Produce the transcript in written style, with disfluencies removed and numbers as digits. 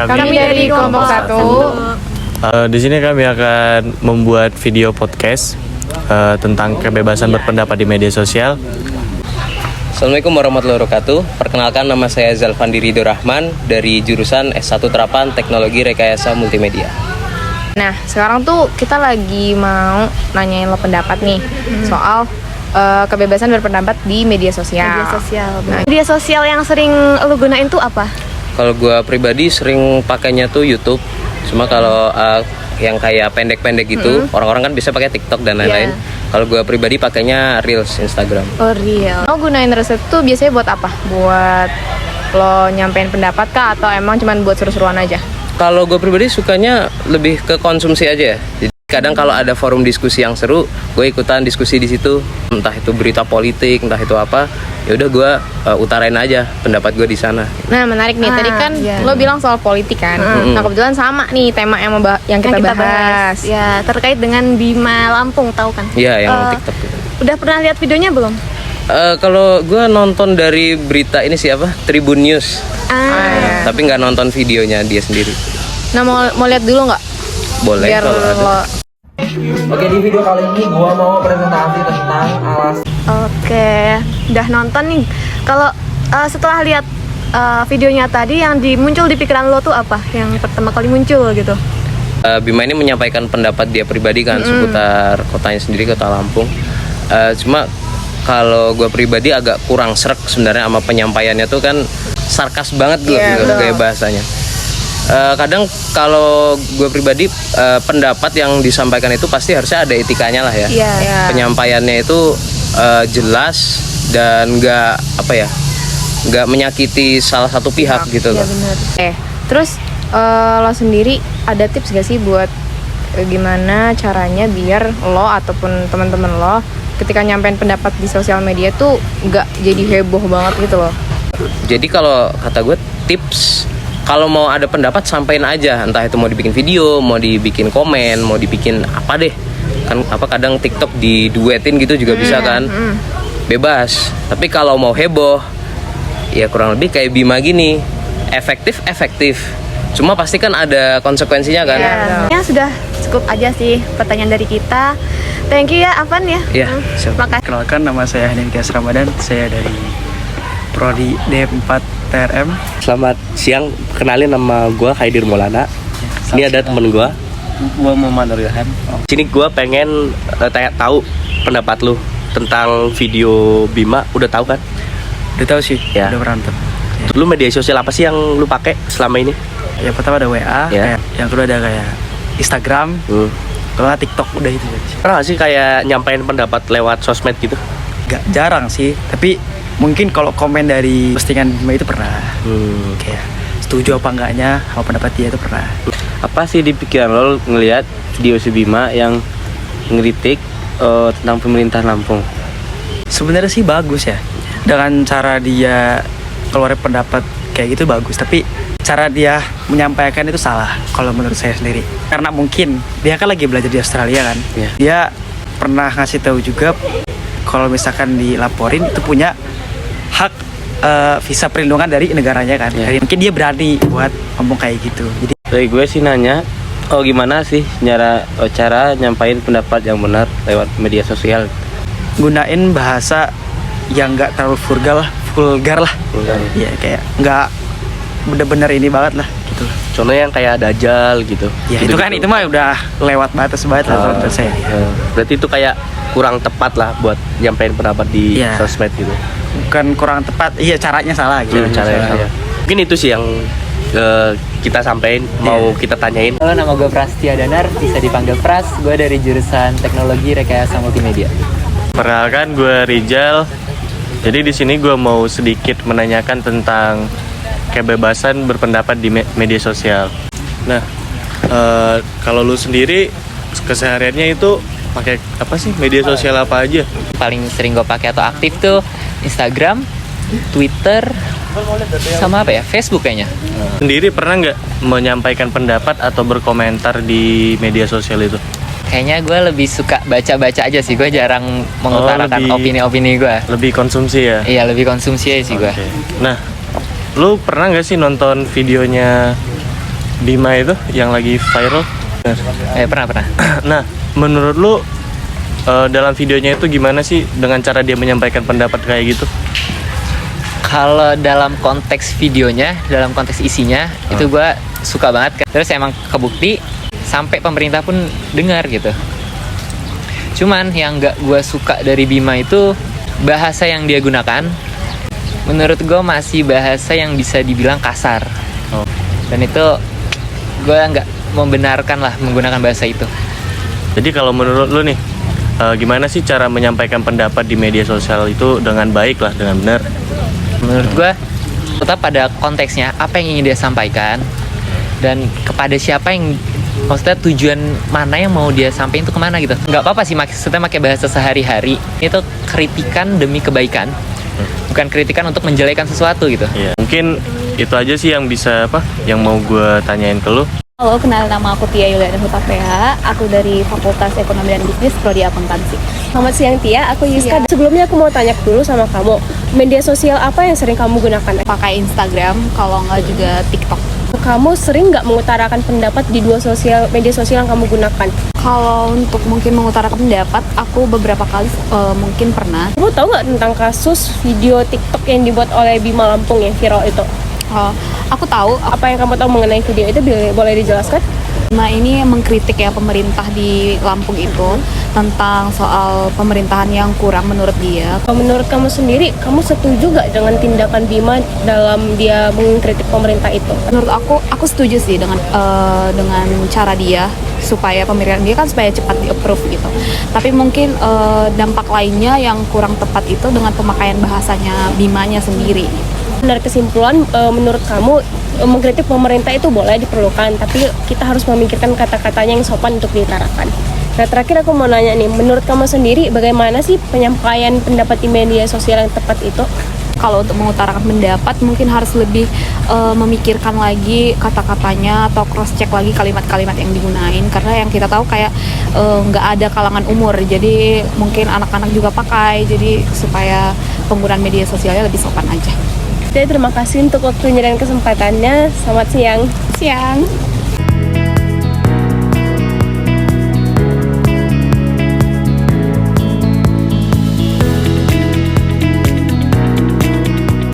Kami dari kelompok 1. Di sini kami akan membuat video podcast tentang kebebasan berpendapat di media sosial. Assalamualaikum warahmatullahi wabarakatuh. Perkenalkan, nama saya Zalfandi Ridho Rahman dari jurusan S1 Terapan Teknologi Rekayasa Multimedia. Nah, sekarang tuh kita lagi mau nanyain lo pendapat nih soal kebebasan berpendapat di media sosial. Media sosial yang sering lo gunain tuh apa? Kalau gue pribadi sering pakainya tuh YouTube. Cuma kalau yang kayak pendek-pendek gitu, orang-orang kan bisa pakai TikTok dan lain-lain. Kalau gue pribadi pakainya Reels Instagram. Oh, real. Lo gunain resep tuh biasanya buat apa? Buat lo nyampein pendapat kah atau emang cuman buat seru-seruan aja? Kalau gue pribadi sukanya lebih ke konsumsi aja ya. Jadi kadang kalau ada forum diskusi yang seru, gue ikutan diskusi di situ. Entah itu berita politik, entah itu apa. Ya udah gue utarain aja pendapat gue di sana. Nah, menarik nih. Tadi kan lo bilang soal politik kan. Nah, kebetulan sama nih tema yang kita bahas. Ya, terkait dengan Bima Lampung, tahu kan? Iya, yang TikTok itu. Udah pernah lihat videonya belum? Kalau gue nonton dari berita ini siapa? Tribun News. Tapi nggak nonton videonya dia sendiri. Nah, mau lihat dulu nggak? Boleh Biar kalau ada. lo... Oke, di video kali ini gua mau presentasi tentang Oke, udah nonton nih. Kalau setelah lihat videonya tadi, yang muncul di pikiran lo tuh apa? Yang pertama kali muncul gitu? Bima ini menyampaikan pendapat dia pribadi kan seputar kotanya sendiri, Kota Lampung. Cuma kalau gue pribadi agak kurang srek sebenarnya sama penyampaiannya tuh kan sarkas banget gitu gaya bahasanya. Kadang kalau gue pribadi pendapat yang disampaikan itu pasti harusnya ada etikanya lah ya. Penyampaiannya itu jelas dan nggak menyakiti salah satu pihak gitu loh. Terus lo sendiri ada tips gak sih buat gimana caranya biar lo ataupun teman-teman lo ketika nyampein pendapat di sosial media tuh nggak jadi heboh banget gitu loh? Jadi kalau kata gue tips, kalau mau ada pendapat sampein aja, entah itu mau dibikin video, mau dibikin komen, mau dibikin apa deh. Kan kadang TikTok diduetin gitu juga bisa kan. Bebas. Tapi kalau mau heboh, ya kurang lebih kayak Bima gini. Efektif. Cuma pasti kan ada konsekuensinya kan. Ya sudah cukup aja sih pertanyaan dari kita. Thank you ya, Afan ya. Iya, siap. Makasih. Kenalkan, nama saya Hendikias Ramadan. Saya dari Prodi D4 TRM. Selamat siang, kenalin nama gue Khaidir Maulana. Ini ada temen gue, Muhammad Nurilhan. sini gue pengen tahu pendapat lu tentang video Bima. Udah tahu kan? Udah tahu sih, Ya. udah berantem. Lu media sosial apa sih yang lu pakai selama ini? Yang pertama ada WA, Ya. yang kedua ada kayak Instagram, kalau nggak TikTok, udah itu aja. Pernah gak sih kayak nyampein pendapat lewat sosmed gitu? Gak jarang sih, tapi mungkin kalau komen dari postingan Bima itu pernah. Kayak setuju apa enggaknya sama pendapat dia itu pernah. Apa sih di pikiran lo ngelihat video si Bima yang ngeritik tentang pemerintah Lampung? Sebenarnya sih bagus ya, dengan cara dia keluar pendapat kayak gitu bagus, tapi cara dia menyampaikan itu salah kalau menurut saya sendiri. Karena mungkin dia kan lagi belajar di Australia kan. Dia pernah ngasih tahu juga kalau misalkan dilaporin itu punya hak visa perlindungan dari negaranya kan. Jadi mungkin dia berani buat ngomong kayak gitu. Jadi Dari gue sih nanya, gimana sih cara nyampain pendapat yang benar lewat media sosial? gunain bahasa yang nggak terlalu vulgar lah. Iya, kayak nggak bener-bener ini banget lah gitu. Contohnya yang kayak dajal gitu. Ya itu kan, itu mah udah lewat batas banget lah menurut saya. Berarti itu kayak kurang tepat lah buat nyampein pendapat di sosmed gitu. Bukan kurang tepat, iya caranya salah gitu. Caranya salah. Mungkin itu sih yang kita sampein, mau kita tanyain. Halo, nama gue Prastia Danar, bisa dipanggil Pras. Gue dari jurusan Teknologi Rekayasa Multimedia. Perkenalkan, gue Rizal. Jadi di sini gue mau sedikit menanyakan tentang kebebasan berpendapat di media sosial. Nah, kalau lu sendiri kesehariannya itu pakai apa sih, media sosial apa aja? Paling sering gue pakai atau aktif tuh Instagram, Twitter, sama apa ya, Facebook kayaknya. Sendiri pernah nggak menyampaikan pendapat atau berkomentar di media sosial itu? Kayaknya gue lebih suka baca-baca aja sih. Gue jarang mengutarakan opini-opini gue. Lebih konsumsi ya? Iya, lebih konsumsi aja sih gue. Nah, lu pernah nggak sih nonton videonya Bima itu yang lagi viral. Pernah. Nah, menurut lu dalam videonya itu gimana sih dengan cara dia menyampaikan pendapat kayak gitu? Kalau dalam konteks videonya, dalam konteks isinya, itu gue suka banget. Terus emang kebukti sampai pemerintah pun dengar gitu. Cuman yang gak gue suka dari Bima itu bahasa yang dia gunakan. Menurut gue masih bahasa yang bisa dibilang kasar. Dan itu gue nggak membenarkan lah menggunakan bahasa itu. Jadi kalau menurut lu nih, gimana sih cara menyampaikan pendapat di media sosial itu dengan baik lah, dengan benar? Menurut gue tetap pada konteksnya, apa yang ingin dia sampaikan dan kepada siapa yang, maksudnya tujuan mana yang mau dia sampaikan itu kemana gitu. Nggak apa-apa sih maksudnya pakai bahasa sehari-hari. Itu kritikan demi kebaikan, bukan kritikan untuk menjelekan sesuatu gitu. Ya, mungkin itu aja sih yang bisa yang mau gue tanyain ke lu. Halo, kenal, nama aku Tia Yuliana Hutapea. Aku dari Fakultas Ekonomi dan Bisnis, Prodi Akuntansi. Selamat siang Tia, aku Yuska. Sebelumnya aku mau tanya dulu sama kamu, media sosial apa yang sering kamu gunakan? Pakai Instagram, kalau nggak juga TikTok. Kamu sering nggak mengutarakan pendapat di dua media sosial yang kamu gunakan? Kalau untuk mungkin mengutarakan pendapat, aku beberapa kali mungkin pernah. Kamu tahu nggak tentang kasus video TikTok yang dibuat oleh Bima Lampung yang viral itu? Aku tahu. Apa yang kamu tahu mengenai video itu, boleh dijelaskan? Nah, ini mengkritik ya pemerintah di Lampung itu tentang soal pemerintahan yang kurang menurut dia. Menurut kamu sendiri, kamu setuju gak dengan tindakan Bima dalam dia mengkritik pemerintah itu? Menurut aku setuju sih dengan cara dia, supaya pemerintahan dia kan supaya cepat di-approve gitu. Tapi mungkin dampak lainnya yang kurang tepat itu dengan pemakaian bahasanya Bimanya sendiri. Dari kesimpulan, menurut kamu mengkritik pemerintah itu boleh, diperlukan, tapi kita harus memikirkan kata-katanya yang sopan untuk diutarakan. Nah, terakhir aku mau nanya nih, menurut kamu sendiri bagaimana sih penyampaian pendapat di media sosial yang tepat itu? Kalau untuk mengutarakan pendapat mungkin harus lebih memikirkan lagi kata-katanya atau cross check lagi kalimat-kalimat yang digunain, karena yang kita tahu kayak nggak ada kalangan umur, jadi mungkin anak-anak juga pakai, jadi supaya penggunaan media sosialnya lebih sopan aja. Terima kasih untuk waktunya dan kesempatannya. Selamat siang. Siang.